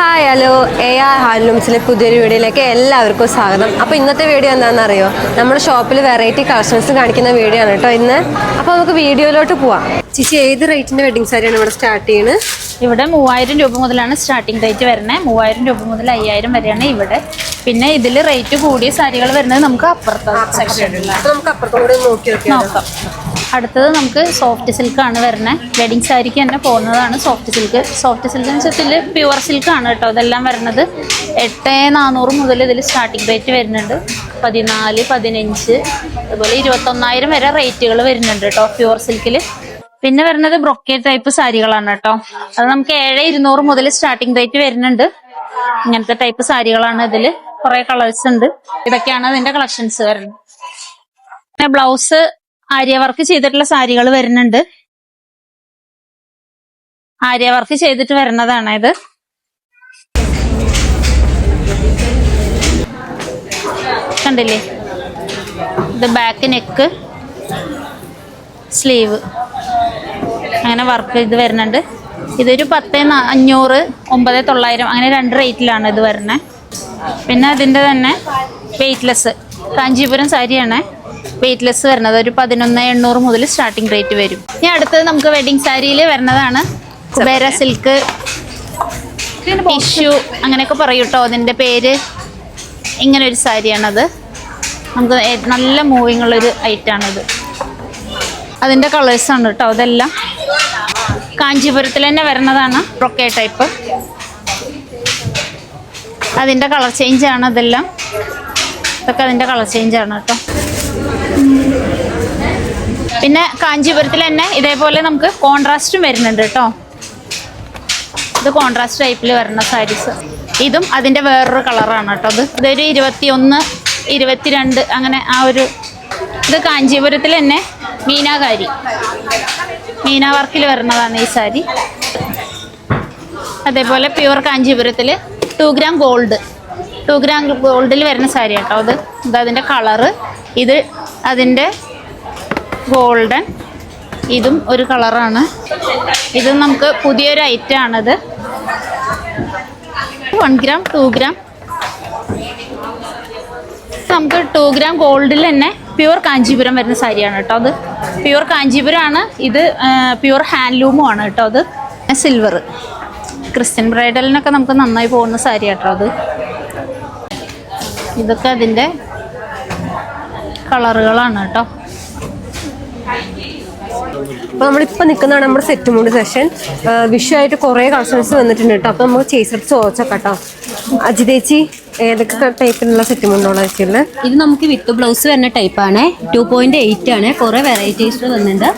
Hi hello AR ഹാൻഡ്ലൂംസിലെ പുതിയൊരു വീഡിയോയിലേക്ക് എല്ലാവർക്കും സ്വാഗതം. അപ്പോൾ ഇന്നത്തെ വീഡിയോ എന്താണെന്ന് അറിയോ? നമ്മുടെ ഷോപ്പിൽ വെറൈറ്റി കളക്ഷൻസ് കാണിക്കുന്ന വീഡിയോ ആണ് കേട്ടോ ഇന്ന്. അപ്പോൾ നമുക്ക് വീഡിയോയിലോട്ട് പോവാം. ചേച്ചി ഏത് റേറ്റിൻ്റെ വെഡിങ് സാരിയാണ് ഇവിടെ സ്റ്റാർട്ട് ചെയ്യുന്നത്? ഇവിടെ 3000 രൂപ മുതലാണ് സ്റ്റാർട്ടിംഗ് റേറ്റ് വരുന്നത്. 3000 രൂപ മുതൽ 5000 വരെയാണ് ഇവിടെ. പിന്നെ ഇതിൽ റേറ്റ് കൂടിയ സാരികൾ വരുന്നത് നമുക്ക് അപ്പുറത്തെ സെക്ഷനിൽ നമുക്ക് അപ്പുറത്തോടെ നോക്കാം. അടുത്തത് നമുക്ക് സോഫ്റ്റ് സിൽക്കാണ് വരുന്നത്. വെഡിങ് സാരിക്ക് തന്നെ പോകുന്നതാണ് സോഫ്റ്റ് സിൽക്ക്. സോഫ്റ്റ് സിൽക്ക് എന്ന് വെച്ചാൽ പ്യുവർ സിൽക്കാണ് കേട്ടോ. ഇതെല്ലാം വരുന്നത് 8400 മുതൽ ഇതിൽ സ്റ്റാർട്ടിംഗ് റേറ്റ് വരുന്നുണ്ട്. 14, 15 അതുപോലെ 21,000 വരെ റേറ്റുകൾ വരുന്നുണ്ട് കേട്ടോ പ്യുവർ സിൽക്കിൽ. പിന്നെ വരുന്നത് ബ്രൊക്കേഡ് ടൈപ്പ് സാരികളാണ് കേട്ടോ. അത് നമുക്ക് 7200 മുതൽ സ്റ്റാർട്ടിംഗ് റേറ്റ് വരുന്നുണ്ട്. ഇങ്ങനത്തെ ടൈപ്പ് സാരികളാണ് ഇതിൽ. കുറെ കളേഴ്സ് ഉണ്ട്. ഇതൊക്കെയാണ് അതിന്റെ കളക്ഷൻസ് വരുന്നത്. പിന്നെ ബ്ലൗസ് ആര്യ വർക്ക് ചെയ്തിട്ടുള്ള സാരികൾ വരുന്നുണ്ട്. ആര്യ വർക്ക് ചെയ്തിട്ട് വരുന്നതാണ് ഇത്. കണ്ടില്ലേ, ഇത് ബാക്ക് നെക്ക് സ്ലീവ് അങ്ങനെ വർക്ക് ഇത് വരുന്നുണ്ട്. ഇതൊരു 10,500, 9,900 അങ്ങനെ 2 റേറ്റിലാണ് ഇത് വരുന്നത്. പിന്നെ അതിൻ്റെ തന്നെ വെയ്റ്റ്ലെസ് കാഞ്ചീപുരം സാരിയാണ് വെയ്റ്റ്ലെസ് വരുന്നത്. ഒരു 11,800 മുതൽ സ്റ്റാർട്ടിംഗ് റേറ്റ് വരും. ഇനി അടുത്തത് നമുക്ക് വെഡിങ് സാരിയിൽ വരുന്നതാണ് കുബേര സിൽക്ക്, ടിഷ്യൂ അങ്ങനെയൊക്കെ പറയും കേട്ടോ അതിൻ്റെ പേര്. ഇങ്ങനെ ഒരു സാരിയാണത്. നമുക്ക് നല്ല മൂവിങ് ഉള്ളൊരു ഐറ്റാണിത്. അതിൻ്റെ കളേഴ്സാണ് കേട്ടോ അതെല്ലാം. കാഞ്ചീപുരത്തിൽ തന്നെ വരുന്നതാണ് ബ്രൊക്കേ ടൈപ്പ്. അതിൻ്റെ കളർ ചേഞ്ചാണ് അതെല്ലാം. ഇതൊക്കെ അതിൻ്റെ കളർ ചേഞ്ചാണ് കേട്ടോ. പിന്നെ കാഞ്ചീപുരത്തിൽ തന്നെ ഇതേപോലെ നമുക്ക് കോൺട്രാസ്റ്റും വരുന്നുണ്ട് കേട്ടോ. ഇത് കോൺട്രാസ്റ്റ് ടൈപ്പിൽ വരുന്ന സാരീസ്. ഇതും അതിൻ്റെ വേറൊരു കളറാണ് കേട്ടോ. ഇതൊരു 21, 22 അങ്ങനെ ആ ഒരു. ഇത് കാഞ്ചീപുരത്തിൽ തന്നെ മീനാകാരി മീന വർക്കിൽ വരുന്നതാണ് ഈ സാരി. അതേപോലെ പ്യുവർ കാഞ്ചീപുരത്തിൽ 2 ഗ്രാം ഗോൾഡ്, 2 ഗ്രാം ഗോൾഡിൽ വരുന്ന സാരി കേട്ടോ. ഇത് അതിൻ്റെ കളറ്. ഇത് അതിൻ്റെ ഗോൾഡൻ. ഇതും ഒരു കളറാണ്. ഇത് നമുക്ക് പുതിയൊരു ഐറ്റമാണിത്. 1 ഗ്രാം 2 ഗ്രാം നമുക്ക് 2 ഗ്രാം ഗോൾഡിൽ തന്നെ പ്യുവർ കാഞ്ചീപുരം വരുന്ന സാരിയാണ് കേട്ടോ. അത് പ്യുവർ കാഞ്ചീപുരമാണ്. ഇത് പ്യുവർ ഹാൻഡ്ലൂമും ആണ് കേട്ടോ. അത് സിൽവർ ക്രിസ്ത്യൻ ബ്രൈഡലിനൊക്കെ നമുക്ക് നന്നായി പോകുന്ന സാരി കേട്ടോ അത്. ഇതൊക്കെ അതിൻ്റെ കളറുകളാണ് കേട്ടോ. അപ്പോൾ നമ്മളിപ്പോൾ നിൽക്കുന്നതാണ് നമ്മുടെ സെറ്റ് മൂഡ് സെഷൻ. വിഷുവായിട്ട് കുറേ കളക്ഷൻസ് വന്നിട്ടുണ്ട് കേട്ടോ. അപ്പോൾ നമുക്ക് ചേച്ചിട്ട് ചോദിച്ചോക്കാം കേട്ടോ. അജിതേച്ചി ഏതൊക്കെ ടൈപ്പിലുള്ള സെറ്റ് മുണ്ടോളാണ് വെച്ചിട്ടുള്ളത്? ഇത് നമുക്ക് വിത്ത് ബ്ലൗസ് വരുന്ന ടൈപ്പാണ്. 2.8 ആണ്. കുറേ വെറൈറ്റീസ് വന്നിട്ടുണ്ട്.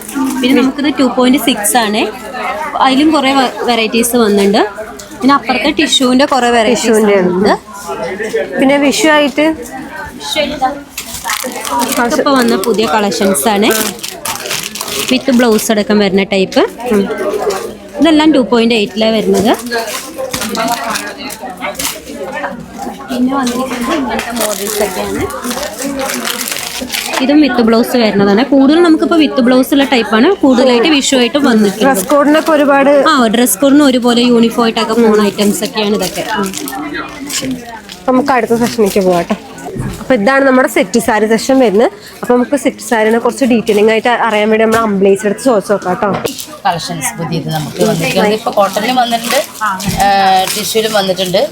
പിന്നെ നമുക്കിത് 2.6 ആണ്. അതിലും കുറേ വെറൈറ്റീസ് വന്നിട്ടുണ്ട്. പിന്നെ അപ്പുറത്തെ ടിഷ്യൂവിൻ്റെ കുറേ വെറൈറ്റീസ് ഉണ്ട്. പിന്നെ വിഷുവായിട്ട് ഇപ്പോൾ വന്ന പുതിയ കളക്ഷൻസ് ആണ്. വിത്ത് ബ്ലൗസ് അടക്കം വരുന്ന ടൈപ്പ്. ഇതെല്ലാം 2.8 വരുന്നത്. പിന്നെ വന്നിരിക്കുന്നത് ഇങ്ങനത്തെ മോഡൽസ് ഒക്കെയാണ്. ഇതും വിത്ത് ബ്ലൗസ് വരുന്നതാണ്. കൂടുതൽ നമുക്കിപ്പോൾ വിത്ത് ബ്ലൗസ് ഉള്ള ടൈപ്പാണ് കൂടുതലായിട്ട് വിഷുവായിട്ട് വന്നിട്ടുണ്ട്. ഡ്രസ് കോഡിനൊക്കെ ഒരുപാട് ഡ്രസ് കോഡിന് ഒരുപോലെ യൂണിഫോം ആയിട്ടൊക്കെ പോകുന്ന ഐറ്റംസ് ഒക്കെയാണ് ഇതൊക്കെ. നമുക്ക് അടുത്ത സെഷനിലേക്ക് പോകാട്ടെ. അപ്പോൾ ഇതാണ് നമ്മുടെ സെറ്റ് സാരി സെഷൻ വരുന്നത്. അപ്പോൾ നമുക്ക് സെറ്റ് സാരിനെ കുറച്ച് ഡീറ്റെയിലിംഗ് ആയിട്ട് അറിയാൻ വേണ്ടി നമ്മൾ അംബ്ലേസ് എടുത്ത് ചോദിച്ചു നോക്കാം കേട്ടോ. കളക്ഷൻസ് പുതിയത് നമുക്ക് വന്നിട്ടുണ്ട്. ഇപ്പോൾ കോട്ടണിലും വന്നിട്ടുണ്ട്, ടിഷ്യൂലും വന്നിട്ടുണ്ട്.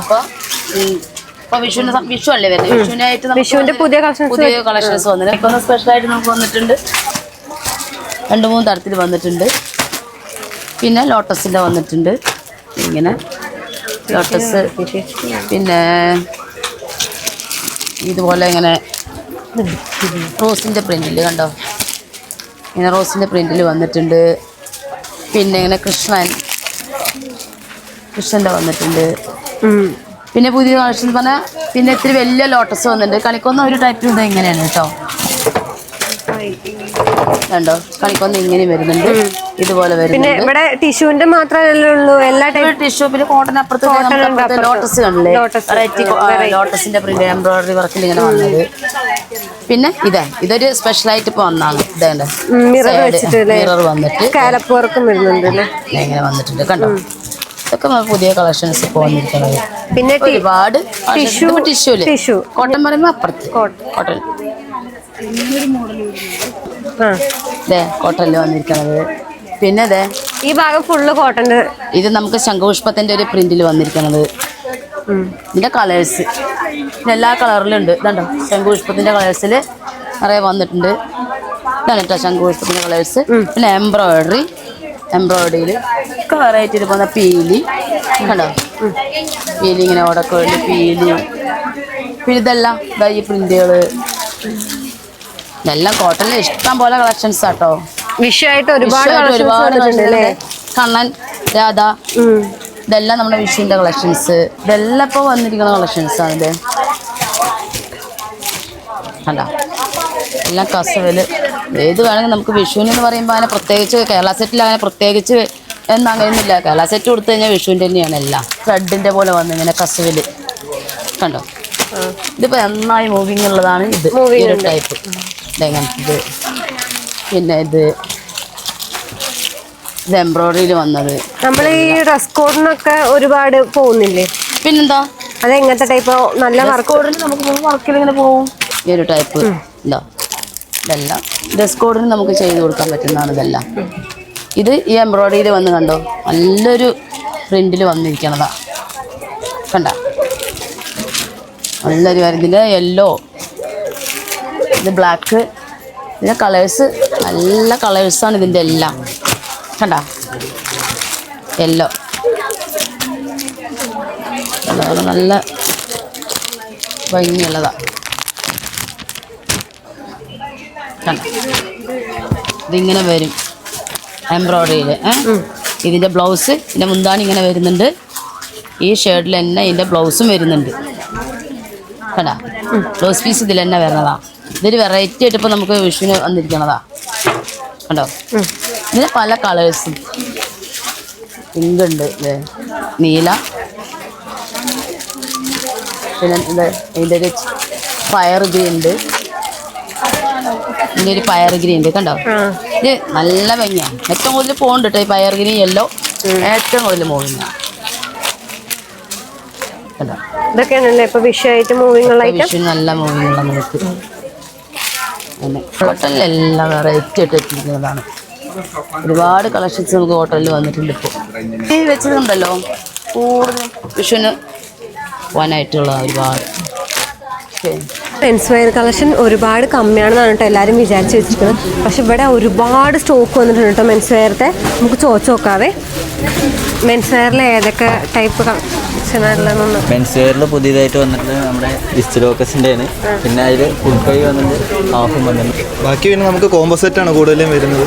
അപ്പോൾ ഇപ്പോൾ വിഷു അല്ലേ വരുന്നത്. വിഷുവിനായിട്ട് വിഷുവിൻ്റെ പുതിയ കളക്ഷൻസ് വന്നിട്ടുണ്ട്. ഇപ്പോൾ സ്പെഷ്യലായിട്ട് നമുക്ക് വന്നിട്ടുണ്ട്. 2-3 തരത്തിൽ വന്നിട്ടുണ്ട്. പിന്നെ ലോട്ടസിൻ്റെ വന്നിട്ടുണ്ട്. ഇങ്ങനെ ലോട്ടസ്. പിന്നെ ഇതുപോലെ ഇങ്ങനെ റോസിൻ്റെ പ്രിൻറ്റിൽ കണ്ടോ, ഇങ്ങനെ റോസിൻ്റെ പ്രിൻറ്റിൽ വന്നിട്ടുണ്ട്. പിന്നെ ഇങ്ങനെ കൃഷ്ണൻ്റെ വന്നിട്ടുണ്ട്. പിന്നെ പുതിയ കളക്ഷൻ പറഞ്ഞാൽ പിന്നെ ഇത്തിരി വലിയ ലോട്ടസ് വന്നിട്ടുണ്ട്. കണിക്കൊന്ന ഒരു ടൈപ്പിൽ ഇത് ഇങ്ങനെയാണ് കേട്ടോ. കണ്ടോ, കണിക്കൊന്ന ഇങ്ങനെ വരുന്നുണ്ട്. ഇതുപോലെ വരുന്നുണ്ട്. ഇവിടെ ടിഷ്യൂവിന്റെ മാത്രമല്ലേ ഉള്ളൂ, എല്ലാ ടൈപ്പ് ടിഷ്യൂ. പിന്നെ കോട്ടൺ അപ്പുറത്ത് ലോട്ടസ് കണ്ടില്ലേ, ലോട്ടസിന്റെ പ്രിന്റ് എംബ്രോയിഡറി വർക്കിൽ ഇങ്ങനെ വന്നത്. പിന്നെ ഇതൊരു സ്പെഷ്യലായിട്ട് ഇപ്പൊ വന്നാണ്. മിറർ വന്നിട്ട് സ്കാലപ്പ് വർക്കും വരുന്നുണ്ട്. ഇങ്ങനെ വന്നിട്ടുണ്ട് കണ്ടോ. ഇതൊക്കെ പുതിയ കളക്ഷൻസ് ഇപ്പോൾ വന്നിരിക്കുന്നത്. പിന്നെ ഒരുപാട് ടിഷ്യൂ കോട്ടൺ പറയുമ്പോൾ അപ്പുറത്ത് കോട്ടൺ കോട്ടണിൽ വന്നിരിക്കുന്നത്. പിന്നെ അതെ ഈ ഭാഗം ഫുള്ള് കോട്ടൻ്റെ. ഇത് നമുക്ക് ശംഖുപുഷ്പത്തിന്റെ ഒരു പ്രിന്റിൽ വന്നിരിക്കുന്നത്. ഇതിന്റെ കളേഴ്സ് എല്ലാ കളറിലും ഉണ്ട്. ഇതുണ്ടോ ശംഖുപുഷ്പത്തിന്റെ കളേഴ്സിൽ നിറയെ വന്നിട്ടുണ്ട്. ഇതാണ് കേട്ടോ ശംഖുപുഷ്പത്തിന്റെ കളേഴ്സ്. പിന്നെ എംബ്രോയിഡറിയിൽ ഒക്കെ വെറൈറ്റിയിൽ പോകുന്ന പീലി കണ്ടോ, പീലി ഇങ്ങനെ ഓടക്കുള്ള പീലി. പിന്നെ ഇതെല്ലാം ഈ പ്രിന്റുകൾ ഇതെല്ലാം കോട്ടണിൽ ഇഷ്ടം പോലെ കളക്ഷൻസ് ആട്ടോ. വിഷുവായിട്ട് ഒരുപാട് കണ്ണൻ രാധ ഇതെല്ലാം നമ്മുടെ വിഷുവിന്റെ കളക്ഷൻസ്. ഇതെല്ലാം ഇപ്പോൾ വന്നിരിക്കുന്ന കളക്ഷൻസ് ആണ്. ഇത് അല്ല എല്ലാം കസവില് ഏത് വേണമെങ്കിൽ നമുക്ക് വിഷുവിന് എന്ന് പറയുമ്പോൾ അങ്ങനെ പ്രത്യേകിച്ച് കേരള സെറ്റിൽ അങ്ങനെ പ്രത്യേകിച്ച് എന്നങ്ങനെയൊന്നുമില്ല. കേരള സെറ്റ് കൊടുത്തു കഴിഞ്ഞാൽ വിഷുവിൻ്റെ തന്നെയാണ് എല്ലാം. ത്രെഡിന്റെ പോലെ വന്നു ഇങ്ങനെ കസവില് കണ്ടോ. ഇതിപ്പോൾ നന്നായി മൂവിങ് ഉള്ളതാണ്. ഇത് ഈ ഒരു ടൈപ്പ് ഇതെങ്ങനത്തെ. പിന്നെ ഇത് എംബ്രോയിഡറിയിൽ വന്നത്. നമ്മൾ ഈ ഡ്രസ് കോഡിനൊക്കെ ഒരുപാട് പോകുന്നില്ലേ? പിന്നെന്താ അത് എങ്ങനത്തെ ടൈപ്പ്? നല്ല വർക്ക് കോഡിന് നമുക്ക് വർക്കിൽ ഇങ്ങനെ പോകും. ഈ ഒരു ടൈപ്പ് ഇതാ ഇതെല്ലാം ഡ്രസ് കോഡിന് നമുക്ക് ചെയ്ത് കൊടുക്കാൻ പറ്റുന്നതാണ് ഇതെല്ലാം. ഇത് ഈ എംബ്രോയിഡറിയിൽ വന്ന് കണ്ടോ നല്ലൊരു പ്രിന്റിൽ വന്നിരിക്കണതാ കണ്ട. നല്ലൊരു ഇതിൻ്റെ യെല്ലോ, ഇത് ബ്ലാക്ക്, ഇതിൻ്റെ കളേഴ്സ് നല്ല കളേഴ്സാണ് ഇതിൻ്റെ എല്ലാം കണ്ട. യെല്ലോ നല്ല ഭംഗിയുള്ളതാ കണ്ട. ഇതിങ്ങനെ വരും എംബ്രോയിഡറിയിൽ. ഇതിൻ്റെ ബ്ലൗസ് ഇതിൻ്റെ മുന്താണി ഇങ്ങനെ വരുന്നുണ്ട്. ഈ ഷേഡിൽ തന്നെ ഇതിൻ്റെ ബ്ലൗസും വരുന്നുണ്ട് കണ്ട. ബ്ലൗസ് പീസ് ഇതിൽ തന്നെ വരുന്നതാ. ഇതൊരു വെറൈറ്റി ആയിട്ട് ഇപ്പോൾ നമുക്ക് വിഷുവിന് വന്നിരിക്കണതാ കണ്ടോ. ഇതിന് പല കളേഴ്സും പിങ്ക് ഉണ്ട്, നീല, പിന്നെ ഇതിൻ്റെ ഒരു ഫയർ ഗ്രീൻ ഉണ്ട്. ഇതിൻ്റെ ഒരു ഫയർ ഗ്രീൻ ഉണ്ട് കണ്ടോ. ഇത് നല്ല ഭംഗിയാണ്. ഏറ്റവും കൂടുതൽ പോകുന്നുണ്ട് കേട്ടോ ഈ ഫയർ ഗ്രീൻ യെല്ലോ ഏറ്റവും കൂടുതൽ മൂവിങ്ങാണ് കണ്ടോ. ഇതൊക്കെയാണല്ലേ ഇപ്പൊ വിഷുവായിട്ട് മൂവിങ് ഉള്ള ഐറ്റം. വിഷു നല്ല മൂവിങ് ഉള്ള നമുക്ക് ഹോട്ടലിൽ എല്ലാം വെറൈറ്റി ആയിട്ട് എത്തിയിരിക്കുന്നതാണ്. ഒരുപാട് കളക്ഷൻസ് നമുക്ക് ഹോട്ടലിൽ വന്നിട്ടുണ്ട്. ഇപ്പോൾ ഈ വെച്ചതുണ്ടല്ലോ കൂടുതൽ വിഷുവിന് പോകാനായിട്ടുള്ള ഒരുപാട് മെൻസ് വെയർ കളക്ഷൻ ഒരുപാട് കമ്മിയാണെന്നാണ് കേട്ടോ എല്ലാവരും വിചാരിച്ച് വെച്ചിരിക്കുന്നത്. പക്ഷെ ഇവിടെ ഒരുപാട് സ്റ്റോക്ക് വന്നിട്ടുണ്ട് കേട്ടോ മെൻസ് വെയറത്തെ. നമുക്ക് ചോദിച്ചു നോക്കാവേ മെൻസ് വെയറിൽ ഏതൊക്കെ ടൈപ്പ് കളക്ഷനാണുള്ളതെന്ന്. മെൻസ് വെയറിൽ പുതിയതായിട്ട് വന്നിട്ട് നമ്മുടെ ഇസ്റ്റലോക്കസിൻ്റെ ആണ്. പിന്നെ അതിൽ ഫുൾ കൈ വന്നിട്ട് ഹാഫും വന്നിട്ടുണ്ട്. ബാക്കി പിന്നെ നമുക്ക് കോമ്പോസെറ്റാണ് കൂടുതലും വരുന്നത്.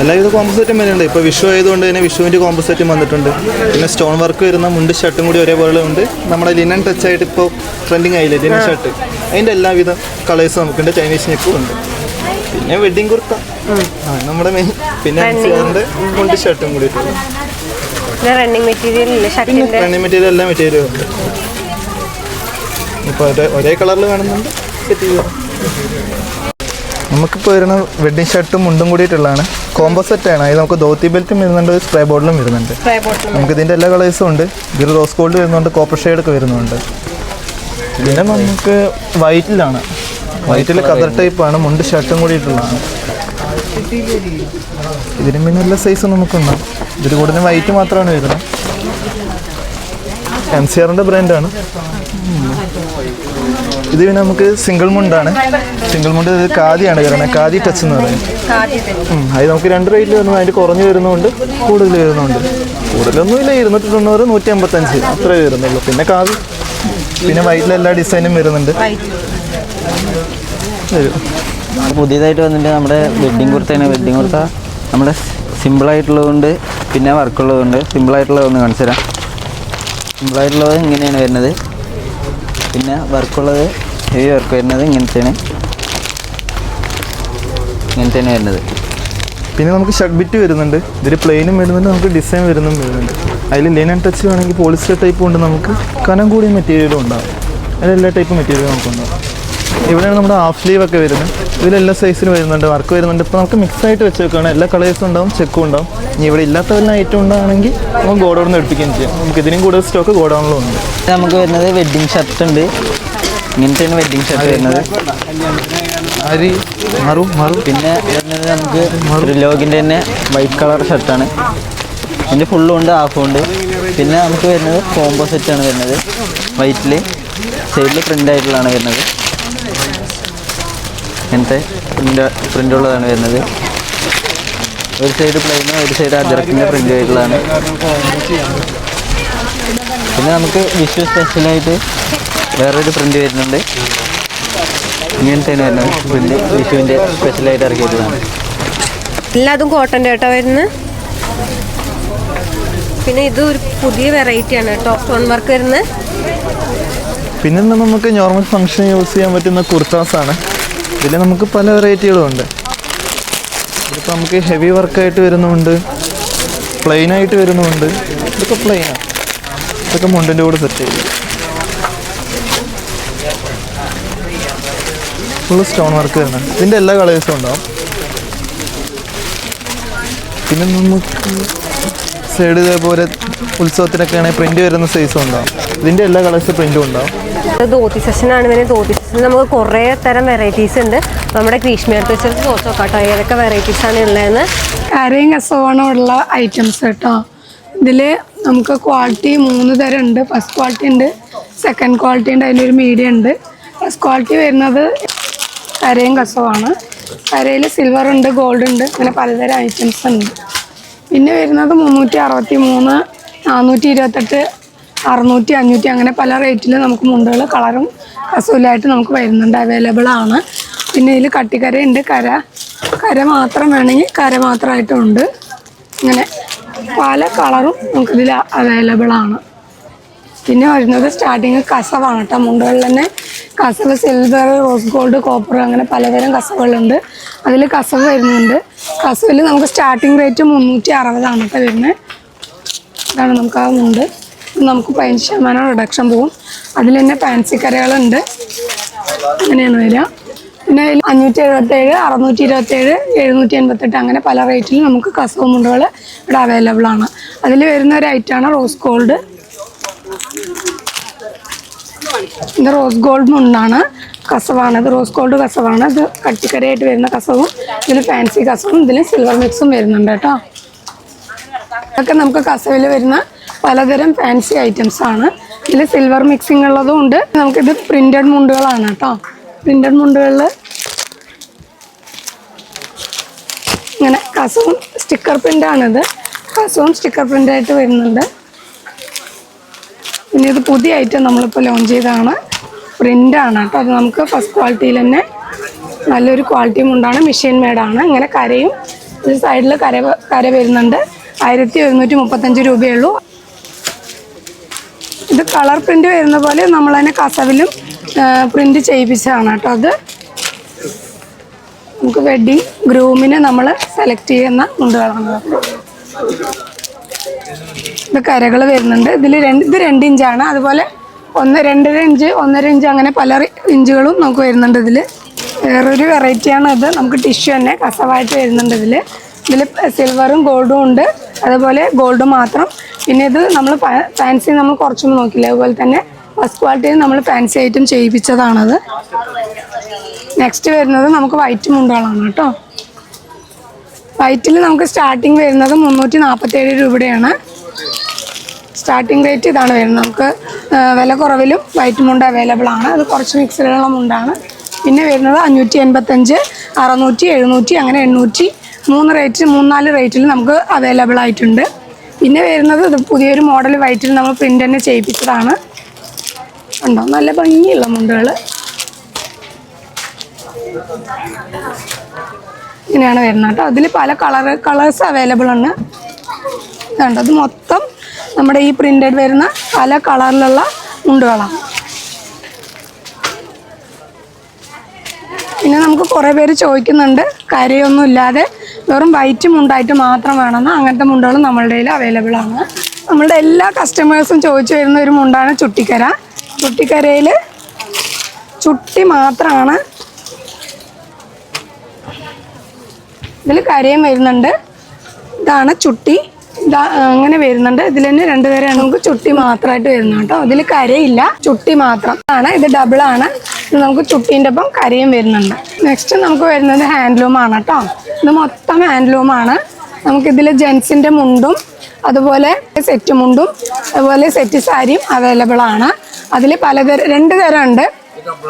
എല്ലാവിധ കോമ്പോസെറ്റും വരുന്നുണ്ട്. ഇപ്പോൾ വിഷു ആയതുകൊണ്ട് തന്നെ വിഷുവിൻ്റെ കോമ്പോസെറ്റും വന്നിട്ടുണ്ട്. പിന്നെ സ്റ്റോൺ വർക്ക് വരുന്ന മുണ്ട് ഷർട്ടും കൂടി ഒരേപോലെ ഉണ്ട്. നമ്മുടെ ലിനൻ ടച്ച് ആയിട്ട് ഇപ്പോൾ ട്രെൻഡിങ് ആയില്ലേ ലിനൻ ഷർട്ട്, അതിൻ്റെ എല്ലാവിധ കളേഴ്സും നമുക്കുണ്ട്. ചൈനീസ് നെക്കും ഉണ്ട്. പിന്നെ വെഡ്ഡിങ് കുർത്ത നമ്മുടെ മെയിൻ. പിന്നെ മുണ്ട് ഷർട്ടും കൂടി റണ്ണിങ് മെറ്റീരിയൽ റണ്ണിങ് മെറ്റീരിയൽ എല്ലാ മെറ്റീരിയലും ഉണ്ട്. ഇപ്പോൾ ഒരേ കളറിൽ വേണമെന്നുണ്ട് സെറ്റ് ചെയ്യുക. നമുക്കിപ്പോൾ വരുന്ന വെഡ്ഡിങ് ഷർട്ടും മുണ്ടും കൂടിയിട്ടുള്ളതാണ്. കോംബോ സെറ്റാണ്. അത് നമുക്ക് ധോത്തി ബെൽറ്റും വരുന്നുണ്ട്, സ്പ്രേ ബോർഡിലും വരുന്നുണ്ട്. നമുക്ക് ഇതിൻ്റെ എല്ലാ കളേഴ്സും ഉണ്ട്. ഇതിൽ റോസ് ഗോൾഡ് വരുന്നുണ്ട്, കോപ്പർ ഷെയ്ഡൊക്കെ വരുന്നുണ്ട്. പിന്നെ നമുക്ക് വൈറ്റിലാണ്. വൈറ്റിൽ കതർ ടൈപ്പാണ്. മുണ്ട് ഷർട്ടും കൂടിയിട്ടുള്ളതാണ്. ഇതിന് പിന്നെ എല്ലാ സൈസും നമുക്കുണ്ടാകും. ഇതിൽ കൂടുതലും വൈറ്റ് മാത്രമാണ് വരുന്നത്. MCRൻ്റെ ബ്രാൻഡാണ് ഇത്. പിന്നെ നമുക്ക് സിംഗിൾ മുണ്ടാണ്. സിംഗിൾ മുണ്ട് ഖാദിയാണ് വരുന്നത്. ഖാദി ടച്ച് എന്ന് പറയുന്നത്. അത് നമുക്ക് 2 റേറ്റിൽ വരുന്നത്. അതിൻ്റെ കുറഞ്ഞ് വരുന്നതുകൊണ്ട് കൂടുതൽ വരുന്നുണ്ട്. കൂടുതലൊന്നുമില്ല, 290, 155 അത്രേ വരുന്നുള്ളൂ. പിന്നെ ഖാദി, പിന്നെ വൈറ്റിൽ എല്ലാ ഡിസൈനും വരുന്നുണ്ട്. പുതിയതായിട്ട് വന്നിട്ട് നമ്മുടെ വെഡ്ഡിങ് കുർത്തയാണ്. വെഡ്ഡിങ് കുർത്ത നമ്മുടെ സിമ്പിളായിട്ടുള്ളതുകൊണ്ട് പിന്നെ വർക്കുള്ളതുകൊണ്ട്. സിമ്പിളായിട്ടുള്ളത് ഒന്ന് കാണിച്ചു തരാം. സിമ്പിളായിട്ടുള്ളത് ഇങ്ങനെയാണ് വരുന്നത്. പിന്നെ വർക്കുള്ളത് ഹെവി വർക്ക് വരുന്നത് ഇങ്ങനത്തെയാണ് വരുന്നത്. പിന്നെ നമുക്ക് ഷർട്ട് ബിറ്റ് വരുന്നുണ്ട്. ഇതിൽ പ്ലെയിനും വരുന്നുണ്ട്, നമുക്ക് ഡിസൈൻ വരുന്നുണ്ട്. അതിൽ ലിനൻ ടച്ച് വേണമെങ്കിൽ പോളിസ്റ്റർ ടൈപ്പ് കൊണ്ട് നമുക്ക് കനം കൂടിയ മെറ്റീരിയലും ഉണ്ടാകും. അതിലെല്ലാ ടൈപ്പ് മെറ്റീരിയലും നമുക്കുണ്ടാകും. ഇവിടെയാണ് നമ്മുടെ ഹാഫ് സ്ലീവ് ഒക്കെ വരുന്നത്. ഇതിലെല്ലാ സൈസിന് വരുന്നുണ്ട്, വർക്ക് വരുന്നുണ്ട്. ഇപ്പോൾ നമുക്ക് മിക്സ് ആയിട്ട് വെച്ച് വെക്കുകയാണ്. എല്ലാ കളേഴ്സും ഉണ്ടാവും, ചെക്കും ഉണ്ടാവും. ഇനി ഇവിടെ ഇല്ലാത്ത വല്ല ഐറ്റം ഉണ്ടാണെങ്കിൽ നമുക്ക് ഗോഡൗണിൽ നിന്ന് എടുപ്പിക്കുകയും ചെയ്യാം. നമുക്ക് ഇതിനും കൂടുതൽ സ്റ്റോക്ക് ഗോഡൗണിലും ഉണ്ട്. നമുക്ക് വരുന്നത് വെഡ്ഡിങ് ഷർട്ട് ഉണ്ട്. ഇങ്ങനത്തെയാണ് വെഡ്ഡിങ് ഷർട്ട് വരുന്നത്. പിന്നെ വരുന്നത് നമുക്ക് ലോഗിൻ്റെ തന്നെ വൈറ്റ് കളർ ഷർട്ടാണ്. ഇതിൻ്റെ ഫുള്ളും ഉണ്ട്, ഹാഫും ഉണ്ട്. പിന്നെ നമുക്ക് വരുന്നത് കോംബോ സെറ്റാണ് വരുന്നത്. വൈറ്റിൽ സൈഡിൽ പ്രിൻ്റ് ആയിട്ടുള്ളതാണ് വരുന്നത്. ഇങ്ങനത്തെ പ്രിൻ്റ് ഉള്ളതാണ് വരുന്നത്. ഒരു സൈഡ് പ്ലെയിനും ഒരു സൈഡ് അജറക്കിൻ്റെ പ്രിൻ്റ് ആയിട്ടുള്ളതാണ്. പിന്നെ നമുക്ക് വിഷു സ്പെഷ്യലായിട്ട് വേറൊരു പ്രിൻ്റ് വരുന്നുണ്ട്. ഇങ്ങനത്തെയാണ് വരുന്നത് പ്രിൻ്റ്. വിഷുവിൻ്റെ സ്പെഷ്യലായിട്ട് ഇറക്കിയിട്ടുള്ളതാണ്. എല്ലാതും കോട്ടൻ്റെ കേട്ടോ വരുന്നത്. പിന്നെ ഇത് ഒരു പുതിയ വെറൈറ്റിയാണ് കേട്ടോ, സ്റ്റോൺ വർക്ക് വരുന്നത്. പിന്നെ നമുക്ക് നോർമൽ ഫംഗ്ഷൻ യൂസ് ചെയ്യാൻ പറ്റുന്ന കുർത്താസാണ്. ഇതിൽ നമുക്ക് പല വെറൈറ്റികളും ഉണ്ട്. ഇതിപ്പോൾ നമുക്ക് ഹെവി വർക്കായിട്ട് വരുന്നുണ്ട്, പ്ലെയിനായിട്ട് വരുന്നുണ്ട്. ഇതൊക്കെ പ്ലെയിനാണ്, ഇതൊക്കെ മുണ്ടിൻ്റെ കൂടെ സെറ്റ് ചെയ്യും. ഫുള്ള് സ്റ്റോൺ വർക്ക് വരുന്നുണ്ട്. ഇതിൻ്റെ എല്ലാ കളേഴ്സും ഉണ്ടാവും. പിന്നെ നമുക്ക് സൈഡ് ഇതേപോലെ ഉത്സവത്തിനൊക്കെ ആണെങ്കിൽ പ്രിൻ്റ് വരുന്ന സൈസും ഉണ്ടാവും. ഇതിൻ്റെ എല്ലാ കളേഴ്സ് പ്രിൻറ്റും ഉണ്ടാവും. ധോത്തി സെഷനാണ് പിന്നെ ധോത്തി സെഷനിൽ നമുക്ക് കുറേ തരം വെറൈറ്റീസ് ഉണ്ട്. നമ്മുടെ ഗ്രീഷ്മയുടെ വെച്ചിട്ട് ചോദിച്ചു നോക്കാം കേട്ടോ ഏതൊക്കെ വെറൈറ്റീസാണ് ഉള്ളതെന്ന്. കരയും കസവാണ് ഉള്ള ഐറ്റംസ് കേട്ടോ. ഇതിൽ നമുക്ക് ക്വാളിറ്റി 3 തരം ഉണ്ട്. ഫസ്റ്റ് ക്വാളിറ്റി ഉണ്ട്, സെക്കൻഡ് ക്വാളിറ്റി ഉണ്ട്, അതിൻ്റെ ഒരു മീഡിയം ഉണ്ട്. ഫസ്റ്റ് ക്വാളിറ്റി വരുന്നത് കരയും കസവാണ്. കരയിൽ സിൽവർ ഉണ്ട്, ഗോൾഡ് ഉണ്ട്, അങ്ങനെ പലതരം ഐറ്റംസ് ഉണ്ട്. പിന്നെ വരുന്നത് 363, 428, 600, 500 അങ്ങനെ പല റേറ്റിൽ നമുക്ക് മുണ്ടുകൾ കളറും കസൂലായിട്ട് നമുക്ക് വരുന്നുണ്ട്, അവൈലബിൾ ആണ്. പിന്നെ ഇതിൽ കട്ടിക്കരയുണ്ട്, കര മാത്രം വേണമെങ്കിൽ കര മാത്രമായിട്ടും ഉണ്ട്. ഇങ്ങനെ പല കളറും നമുക്കിതിൽ അവൈലബിൾ ആണ്. പിന്നെ വരുന്നത് സ്റ്റാർട്ടിങ് കസവാണ് കേട്ടോ. മുണ്ടുകളിൽ തന്നെ കസവ്, സിൽവർ, റോസ് ഗോൾഡ്, കോപ്പർ അങ്ങനെ പലതരം കസവുകളുണ്ട്. അതിൽ കസവ് വരുന്നുണ്ട്. കസവിൽ നമുക്ക് സ്റ്റാർട്ടിങ് റേറ്റ് 360 കേട്ടോ വരുന്നത്. ഇതാണ് നമുക്ക് ആ മുണ്ട്. നമുക്ക് 15% റിഡക്ഷൻ പോകും. അതിൽ തന്നെ ഫാൻസി കരകളുണ്ട്, അങ്ങനെയാണ് വരിക. പിന്നെ 577, 627, 788 അങ്ങനെ പല റേറ്റിൽ നമുക്ക് കസവ് മുണ്ടുകൾ ഇവിടെ അവൈലബിൾ ആണ്. അതിൽ വരുന്ന ഒരു ഐറ്റമാണ് റോസ് ഗോൾഡ്. ഇത് റോസ് ഗോൾഡ് മുണ്ടാണ്, കസവാണ്. ഇത് റോസ് ഗോൾഡ് കസവാണ്. ഇത് കട്ടിക്കരയായിട്ട് വരുന്ന കസവും ഇതിൽ ഫാൻസി കസവും ഇതിൽ സിൽവർ മിക്സും വരുന്നുണ്ട് കേട്ടോ. ഇതൊക്കെ നമുക്ക് കസവിൽ വരുന്ന പലതരം ഫാൻസി ഐറ്റംസ് ആണ്. ഇതിൽ സിൽവർ മിക്സിംഗ് ഉള്ളതും ഉണ്ട്. നമുക്കിത് പ്രിന്റഡ് മുണ്ടുകളാണ് കേട്ടോ. പ്രിന്റഡ് മുണ്ടുകളിൽ ഇങ്ങനെ കസവും സ്റ്റിക്കർ പ്രിൻ്റാണിത്. കസവും സ്റ്റിക്കർ പ്രിൻ്റായിട്ട് വരുന്നുണ്ട്. പിന്നെ ഇത് പുതിയ ഐറ്റം നമ്മളിപ്പോൾ ലോഞ്ച് ചെയ്തതാണ്, പ്രിൻ്റാണ് കേട്ടോ. അത് നമുക്ക് ഫസ്റ്റ് ക്വാളിറ്റിയിൽ തന്നെ നല്ലൊരു ക്വാളിറ്റി മുണ്ടാണ്, മെഷീൻ മെയ്ഡാണ്. ഇങ്ങനെ കരയും ഒരു സൈഡിൽ കര വരുന്നുണ്ട്. 1135 രൂപയുള്ളൂ. ഇത് കളർ പ്രിൻ്റ് വരുന്ന പോലെ നമ്മൾ തന്നെ കസവിലും പ്രിൻ്റ് ചെയ്യിപ്പിച്ചതാണ് കേട്ടോ. അത് നമുക്ക് വെഡ്ഡിങ് ഗ്രൂമിനെ നമ്മൾ സെലക്ട് ചെയ്യുന്ന മുണ്ടുകളാണ്. ഇത് കരകൾ വരുന്നുണ്ട്. ഇത് 2 ഇഞ്ചാണ്. അതുപോലെ 2.5 ഇഞ്ച്, 1.5 ഇഞ്ച് അങ്ങനെ പല ഇഞ്ചുകളും നമുക്ക് വരുന്നുണ്ട്. ഇതിൽ വേറൊരു വെറൈറ്റിയാണ് ഇത്. നമുക്ക് ടിഷ്യൂ തന്നെ കസവായിട്ട് വരുന്നുണ്ട്. ഇതിൽ സിൽവറും ഗോൾഡും ഉണ്ട്, അതുപോലെ ഗോൾഡ് മാത്രം. പിന്നെ ഇത് നമ്മൾ ഫാൻസി നമ്മൾ കുറച്ചൊന്നും നോക്കില്ല. അതുപോലെ തന്നെ ഫസ്റ്റ് ക്വാളിറ്റിയിൽ നമ്മൾ ഫാൻസി ഐറ്റം ചെയ്യിപ്പിച്ചതാണത്. നെക്സ്റ്റ് വരുന്നത് നമുക്ക് വൈറ്റ് മുണ്ടുകളാണ് കേട്ടോ. വൈറ്റിൽ നമുക്ക് സ്റ്റാർട്ടിങ് വരുന്നത് 347 രൂപയുടെയാണ് സ്റ്റാർട്ടിങ് റേറ്റ്. ഇതാണ് വരുന്നത്. നമുക്ക് വില കുറവിലും വൈറ്റ് മുണ്ട് അവൈലബിൾ ആണ്. അത് കുറച്ച് മിക്സിലുള്ള മുണ്ടാണ്. പിന്നെ വരുന്നത് 585, 600, 700 അങ്ങനെ 800 3-4 റേറ്റിൽ നമുക്ക് അവൈലബിൾ ആയിട്ടുണ്ട്. പിന്നെ വരുന്നത് ഇത് പുതിയൊരു മോഡൽ വൈറ്റിൽ നമ്മൾ പ്രിൻ്റ് തന്നെ ചെയ്യിപ്പിച്ചതാണ്. ഉണ്ടോ നല്ല ഭംഗിയുള്ള മുണ്ടുകൾ ഇങ്ങനെയാണ് വരുന്നത് കേട്ടോ. അതിൽ പല കളേഴ്സ് അവൈലബിൾ ആണ്. ഇതുണ്ട്, അത് മൊത്തം നമ്മുടെ ഈ പ്രിൻ്റഡ് വരുന്ന പല കളറിലുള്ള മുണ്ടുകളാണ്. പിന്നെ നമുക്ക് കുറേ പേര് ചോദിക്കുന്നുണ്ട് കരയൊന്നും ഇല്ലാതെ വെറും വൈറ്റ് മുണ്ടായിട്ട് മാത്രം വേണമെന്ന്. അങ്ങനത്തെ മുണ്ടുകൾ നമ്മളുടെ കയ്യിൽ അവൈലബിൾ ആണ്. നമ്മളുടെ എല്ലാ കസ്റ്റമേഴ്സും ചോദിച്ചു വരുന്ന ഒരു മുണ്ടാണ് ചുട്ടിക്കര. ചുട്ടി മാത്രമാണ്. ഇതിൽ കരയും വരുന്നുണ്ട്. ഇതാണ് ചുട്ടി. അങ്ങനെ വരുന്നുണ്ട്. ഇതിൽ തന്നെ 2 തരം നമുക്ക് ചുട്ടി മാത്രമായിട്ട് വരുന്നു കേട്ടോ. ഇതിൽ കരയില്ല, ചുട്ടി മാത്രം ആണ്. ഇത് ഡബിളാണ്. ഇത് നമുക്ക് ചുട്ടീൻ്റെ ഒപ്പം കരയും വരുന്നുണ്ട്. നെക്സ്റ്റ് നമുക്ക് വരുന്നത് ഹാൻഡ്ലൂമാണ് കേട്ടോ. ഇത് മൊത്തം ഹാൻഡ്ലൂമാണ്. നമുക്കിതിൽ ജെൻസിൻ്റെ മുണ്ടും അതുപോലെ സെറ്റ് മുണ്ടും അതുപോലെ സെറ്റ് സാരിയും അവൈലബിൾ ആണ്. അതിൽ 2 തരം ഉണ്ട്.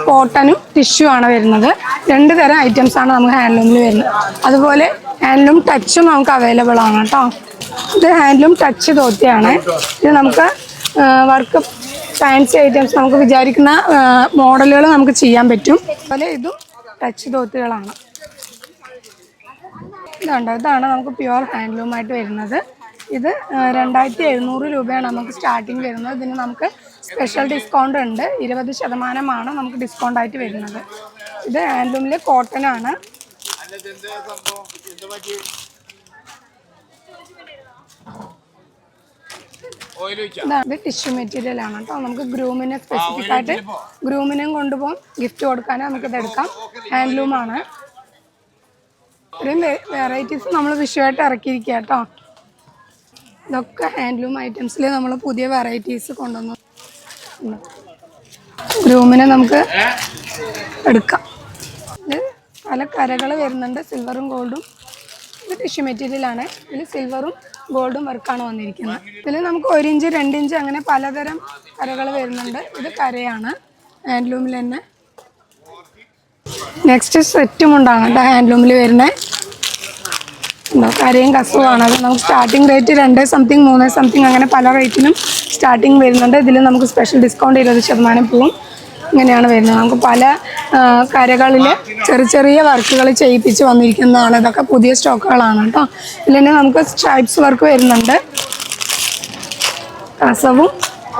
കോട്ടനും ടിഷ്യൂ ആണ് വരുന്നത്. 2 തരം ഐറ്റംസ് ആണ് നമുക്ക് ഹാൻഡ്ലൂമിൽ വരുന്നത്. അതുപോലെ ഹാൻഡ്ലൂം ടച്ചും നമുക്ക് അവൈലബിൾ ആണ് കേട്ടോ. ഇത് ഹാൻഡ്ലൂം ടച്ച് ധോത്തിയാണ്. ഇത് നമുക്ക് വർക്ക് ഫാൻസി ഐറ്റംസ് നമുക്ക് വിചാരിക്കുന്ന മോഡലുകൾ നമുക്ക് ചെയ്യാൻ പറ്റും. അതുപോലെ ഇതും ടച്ച് ധോത്തികളാണ്. ഇതാണ് നമുക്ക് പ്യുവർ ഹാൻഡ്ലൂമായിട്ട് വരുന്നത്. ഇത് 2700 രൂപയാണ് നമുക്ക് സ്റ്റാർട്ടിങ് വരുന്നത്. ഇതിന് നമുക്ക് സ്പെഷ്യൽ ഡിസ്കൗണ്ട് ഉണ്ട്. 20% നമുക്ക് ഡിസ്കൗണ്ട് ആയിട്ട് വരുന്നത്. ഇത് ഹാൻഡ്ലൂമിലെ കോട്ടൺ ആണ്. ഇത് ടിഷ്യൂ മെറ്റീരിയൽ ആണ് കേട്ടോ. നമുക്ക് ഗ്രൂമിനെ സ്പെസിഫിക് ആയിട്ട് ഗ്രൂമിനെയും കൊണ്ടുപോകാം, ഗിഫ്റ്റ് കൊടുക്കാനും നമുക്കിത് എടുക്കാം. ഹാൻഡ്ലൂമാണ്. ഇത്രയും വെറൈറ്റീസ് നമ്മൾ വിഷുവായിട്ട് ഇറക്കിയിരിക്കുക കേട്ടോ. ഇതൊക്കെ ഹാൻഡ്ലൂം ഐറ്റംസിൽ നമ്മൾ പുതിയ വെറൈറ്റീസ് കൊണ്ടുവന്നു. ഗ്രൂമിനെ നമുക്ക് എടുക്കാം. ഇത് പല കരകൾ വരുന്നുണ്ട്, സിൽവറും ഗോൾഡും. ഇത് ടിഷ്യൂ മെറ്റീരിയലാണ്. ഇതിൽ സിൽവറും ഗോൾഡും വർക്കാണ് വന്നിരിക്കുന്നത്. ഇതിൽ നമുക്ക് 1 ഇഞ്ച് 2 ഇഞ്ച് അങ്ങനെ പലതരം കരകൾ വരുന്നുണ്ട്. ഇത് കരയാണ് ഹാൻഡ്ലൂമിൽ തന്നെ. നെക്സ്റ്റ് സെറ്റ് മുണ്ടാണ് കേട്ടോ ഹാൻഡ്ലൂമിൽ വരുന്നത്. കരയും കസവുമാണ്. അത് നമുക്ക് സ്റ്റാർട്ടിങ് റേറ്റ് 2 സംതിങ് 3 സംതിങ് അങ്ങനെ പല റേറ്റിനും സ്റ്റാർട്ടിങ് വരുന്നുണ്ട്. ഇതിൽ നമുക്ക് സ്പെഷ്യൽ ഡിസ്കൗണ്ട് 20% പോവും. ഇങ്ങനെയാണ് വരുന്നത്. നമുക്ക് പല കരകളിൽ ചെറിയ വർക്കുകൾ ചെയ്യിപ്പിച്ച് വന്നിരിക്കുന്നതാണ്. ഇതൊക്കെ പുതിയ സ്റ്റോക്കുകളാണ് കേട്ടോ. ഇതിൽ തന്നെ നമുക്ക് സ്ട്രൈപ്സ് വർക്ക് വരുന്നുണ്ട്. കസവും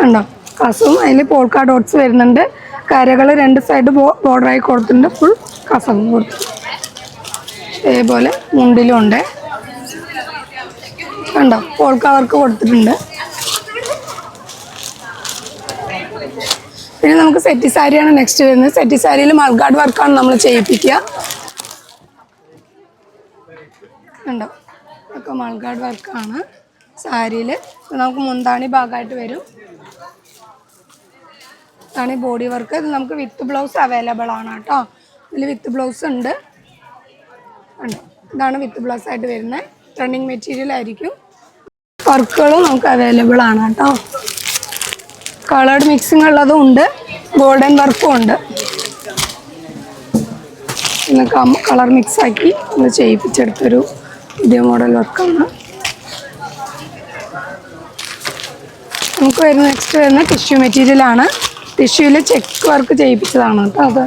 ഉണ്ടോ, കസവും അതിൽ പോൾക്ക ഡോട്ട്സ് വരുന്നുണ്ട്. കരകൾ 2 സൈഡ് ബോർഡറായി കൊടുത്തിട്ടുണ്ട്. ഫുൾ കസവും കൊടുത്തു. ഇതേപോലെ മുണ്ടിലും ഉണ്ട് കണ്ടോ, പോൾക്ക വർക്ക് കൊടുത്തിട്ടുണ്ട്. പിന്നെ നമുക്ക് സെറ്റി സാരിയാണ് നെക്സ്റ്റ് വരുന്നത്. സെറ്റി സാരിയിൽ മൾഗാഡ് വർക്കാണ് നമ്മൾ ചെയ്യിപ്പിക്കുക. കണ്ടോ, ഒക്കെ മൾഗാഡ് വർക്കാണ് സാരിയിൽ. നമുക്ക് മുന്താണി ഭാഗമായിട്ട് വരും. ഇതാണ് ബോഡി വർക്ക്. ഇത് നമുക്ക് വിത്ത് ബ്ലൗസ് അവൈലബിൾ ആണ് കേട്ടോ. ഇതിൽ വിത്ത് ബ്ലൗസ് ഉണ്ട്. കണ്ടോ, ഇതാണ് വിത്ത് ബ്ലൗസ് ആയിട്ട് വരുന്നത്. റണ്ണിങ് മെറ്റീരിയൽ ആയിരിക്കും. വർക്കുകളും നമുക്ക് അവൈലബിൾ ആണ് കേട്ടോ. കളേർഡ് മിക്സിങ് ഉള്ളതും ഉണ്ട്, ഗോൾഡൻ വർക്കും ഉണ്ട്. പിന്നെ കളർ മിക്സാക്കി നമ്മൾ ചെയ്യിപ്പിച്ചെടുത്തൊരു പുതിയ മോഡൽ വർക്കാണ്. നമുക്ക് വരുന്ന നെക്സ്റ്റ് വരുന്ന ടിഷ്യൂ മെറ്റീരിയലാണ്. ടിഷ്യൂവിൽ ചെക്ക് വർക്ക് ചെയ്യിപ്പിച്ചതാണ് കേട്ടോ അത്.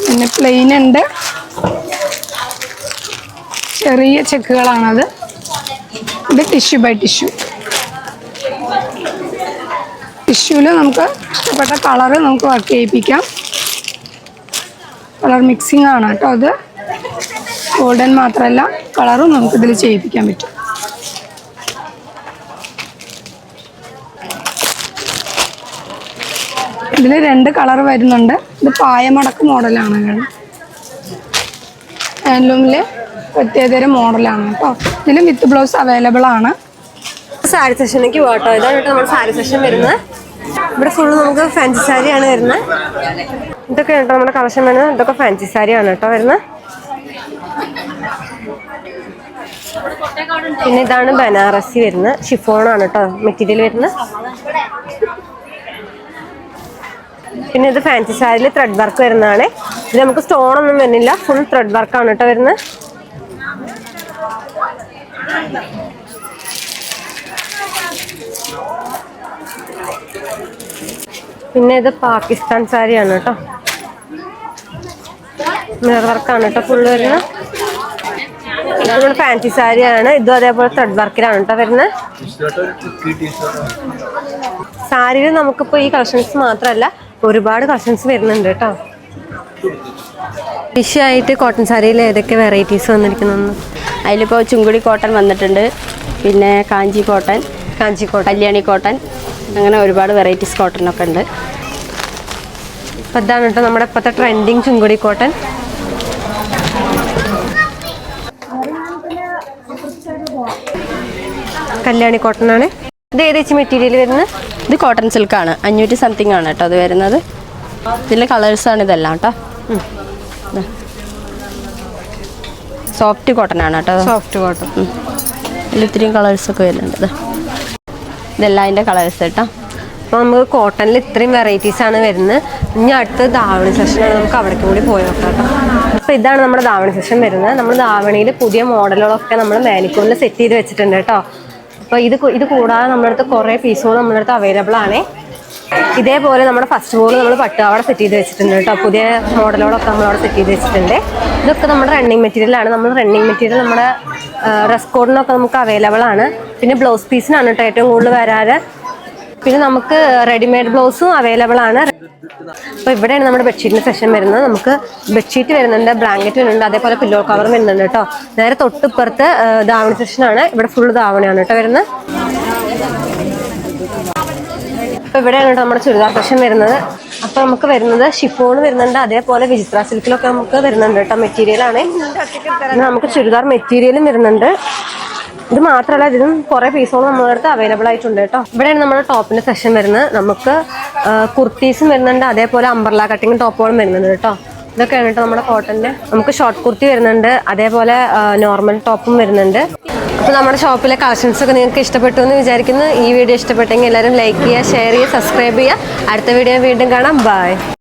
പിന്നെ പ്ലെയിൻ ഉണ്ട്, ചെറിയ ചെക്കുകളാണത്. ഇത് ടിഷ്യൂ ബൈ ടിഷ്യൂ. ടിഷ്യൂവിൽ നമുക്ക് ഇഷ്ടപ്പെട്ട കളറ് നമുക്ക് വർക്ക് ചെയ്യിപ്പിക്കാം. കളർ മിക്സിംഗ് ആണ് കേട്ടോ അത്. ഗോൾഡൻ മാത്രമല്ല കളറും നമുക്കിതിൽ ചെയ്യിപ്പിക്കാൻ പറ്റും. ഇതിൽ 2 കളർ വരുന്നുണ്ട്. ഇത് പായമടക്ക് മോഡലാണ്. ഹാൻഡ്ലൂമിൽ പ്രത്യേകതരം മോഡലാണ് കേട്ടോ. ഇതിലും വിത്ത് ബ്ലൗസ് അവൈലബിൾ ആണ്. സാരി സെഷനിലേക്ക് പോകട്ടോ. ഇതാണ് കേട്ടോ നമ്മുടെ സാരി സെഷൻ വരുന്നത്. ഇവിടെ ഫുള്ള് നമുക്ക് ഫാൻസി സാരിയാണ് വരുന്നത്. ഇതൊക്കെ കേട്ടോ നമ്മുടെ കളക്ഷൻ വരുന്നത്. ഇതൊക്കെ ഫാൻസി സാരിയാണ് കേട്ടോ വരുന്നത്. പിന്നെ ഇതാണ് ബനാറസി വരുന്നത്. ഷിഫോണാണ് കേട്ടോ മെറ്റീരിയൽ വരുന്നത്. പിന്നെ ഇത് ഫാൻസി സാരിയിൽ ത്രെഡ് വർക്ക് വരുന്നതാണ്. ഇത് നമുക്ക് സ്റ്റോൺ ഒന്നും വരുന്നില്ല, ഫുൾ ത്രെഡ് വർക്കാണ് കേട്ടോ വരുന്നത്. പിന്നെ ഇത് പാകിസ്ഥാൻ സാരിയാണ് കേട്ടോ. മിറർ വർക്കാണ് കേട്ടോ ഫുള്ള് വരുന്നത്. ഇത് നമ്മുടെ ഫാൻസി സാരിയാണ്. ഇതും അതേപോലെ ത്രെഡ് വർക്കിലാണ് കേട്ടോ വരുന്നത്. സാരിയിൽ നമുക്കിപ്പോൾ ഈ കളക്ഷൻസ് മാത്രമല്ല ഒരുപാട് കളക്ഷൻസ് വരുന്നുണ്ട് കേട്ടോ. വിഷയമായിട്ട് കോട്ടൺ സാരിയിൽ ഏതൊക്കെ വെറൈറ്റീസ് വന്നിരിക്കുന്നു? അതിലിപ്പോൾ ചുങ്കുടി കോട്ടൺ വന്നിട്ടുണ്ട്, പിന്നെ കാഞ്ചി കോട്ടൺ, കാഞ്ചി കോട്ടൺ, കല്യാണി കോട്ടൺ, അങ്ങനെ ഒരുപാട് വെറൈറ്റീസ് കോട്ടണൊക്കെ ഉണ്ട്. അപ്പോൾ ഇതാണ് കേട്ടോ നമ്മുടെ ഇപ്പോഴത്തെ ട്രെൻഡിങ് ചുങ്കുടി കോട്ടൺ. കല്യാണി കോട്ടൺ ആണ്. ഇത് ഏത് വെച്ച് മെറ്റീരിയൽ വരുന്നത്? ഇത് കോട്ടൺ സിൽക്കാണ്, 500 സംതിങ് ആണ് കേട്ടോ അത് വരുന്നത്. ഇതിലെ കളേഴ്സാണ് ഇതെല്ലാം കേട്ടോ. സോഫ്റ്റ് കോട്ടൺ ആണ് കേട്ടോ. Soft cotton. ഇതിൽ ഇത്രയും കളേഴ്സൊക്കെ വരുന്നുണ്ട്. ഇതെല്ലാം അതിൻ്റെ കളേഴ്സ് കേട്ടോ. അപ്പോൾ നമുക്ക് കോട്ടണിൽ ഇത്രയും വെറൈറ്റീസ് ആണ് വരുന്നത്. ഇനി അടുത്ത് ധാവണി സെക്ഷനാണ്, നമുക്ക് അവിടേക്കും കൂടി പോയി നോക്കാം കേട്ടോ. അപ്പോൾ ഇതാണ് നമ്മുടെ ധാവണി സെക്ഷൻ വരുന്നത്. നമ്മൾ ധാവണിയിൽ പുതിയ മോഡലുകളൊക്കെ നമ്മൾ മാനിക്കൂറിൽ സെറ്റ് ചെയ്ത് വെച്ചിട്ടുണ്ട് കേട്ടോ. അപ്പോൾ ഇത് കൂടാതെ നമ്മുടെ അടുത്ത് കുറേ പീസുകൾ നമ്മുടെ അടുത്ത് അവൈലബിൾ ആണ്. ഇതേപോലെ നമ്മുടെ ഫസ്റ്റ് ബോൾ നമ്മൾ പട്ടുപാവാട സെറ്റ് ചെയ്ത് വെച്ചിട്ടുണ്ട് കേട്ടോ. പുതിയ മോഡലുകളൊക്കെ നമ്മളവിടെ സെറ്റ് ചെയ്ത് വെച്ചിട്ടുണ്ട്. ഇതൊക്കെ നമ്മുടെ റണ്ണിങ് മെറ്റീരിയലാണ്. നമ്മൾ റണ്ണിങ് മെറ്റീരിയൽ നമ്മുടെ ഡ്രസ് കോഡിനൊക്കെ നമുക്ക് അവൈലബിൾ ആണ്. പിന്നെ ബ്ലൗസ് പീസിനാണ് കേട്ടോ ഏറ്റവും കൂടുതൽ വരാറ്. പിന്നെ നമുക്ക് റെഡിമെയ്ഡ് ബ്ലൗസും അവൈലബിൾ ആണ്. അപ്പോൾ ഇവിടെയാണ് നമ്മുടെ ബെഡ്ഷീറ്റിൻ്റെ സെക്ഷൻ വരുന്നത്. നമുക്ക് ബെഡ്ഷീറ്റ് വരുന്നുണ്ട്, ബ്ലാങ്കറ്റ് വരുന്നുണ്ട്, അതേപോലെ പില്ലോ കവർ വരുന്നുണ്ട് കേട്ടോ. നേരെ തൊട്ടിപ്പുറത്ത് ധാവണി സെക്ഷനാണ്. ഇവിടെ ഫുള്ള് ധാവണിയാണ് കേട്ടോ വരുന്നത്. അപ്പോൾ ഇവിടെയാണ് കേട്ടോ നമ്മുടെ ചുരിദാർ സെക്ഷൻ വരുന്നത്. അപ്പോൾ നമുക്ക് വരുന്നത് ഷിഫോൺ വരുന്നുണ്ട്, അതേപോലെ വിചിത്ര സിൽക്കിലൊക്കെ നമുക്ക് വരുന്നുണ്ട് കേട്ടോ. മെറ്റീരിയലാണ്. നമുക്ക് ചുരിദാർ മെറ്റീരിയലും വരുന്നുണ്ട്. ഇത് മാത്രമല്ല, ഇതിനും കുറേ പീസുകൾ നമ്മുടെ അടുത്ത് അവൈലബിൾ ആയിട്ടുണ്ട് കേട്ടോ. ഇവിടെയാണ് നമ്മുടെ ടോപ്പിൻ്റെ സെക്ഷൻ വരുന്നത്. നമുക്ക് കുർത്തീസും വരുന്നുണ്ട്, അതേപോലെ അംബ്രല കട്ടിങ് ടോപ്പുകളും വരുന്നുണ്ട് കേട്ടോ. ഇതൊക്കെയാണ് കേട്ടോ നമ്മുടെ കോട്ടൻ്റെ. നമുക്ക് ഷോർട്ട് കുർത്തി വരുന്നുണ്ട്, അതേപോലെ നോർമൽ ടോപ്പും വരുന്നുണ്ട്. അപ്പോൾ നമ്മുടെ ഷോപ്പിലെ കളക്ഷൻസ് ഒക്കെ നിങ്ങൾക്ക് ഇഷ്ടപ്പെട്ടു എന്ന് വിചാരിക്കുന്നു. ഈ വീഡിയോ ഇഷ്ടപ്പെട്ടെങ്കിൽ എല്ലാവരും ലൈക്ക് ചെയ്യുക, ഷെയർ ചെയ്യുക, സബ്സ്ക്രൈബ് ചെയ്യുക. അടുത്ത വീഡിയോ വീണ്ടും കാണാം. ബൈ.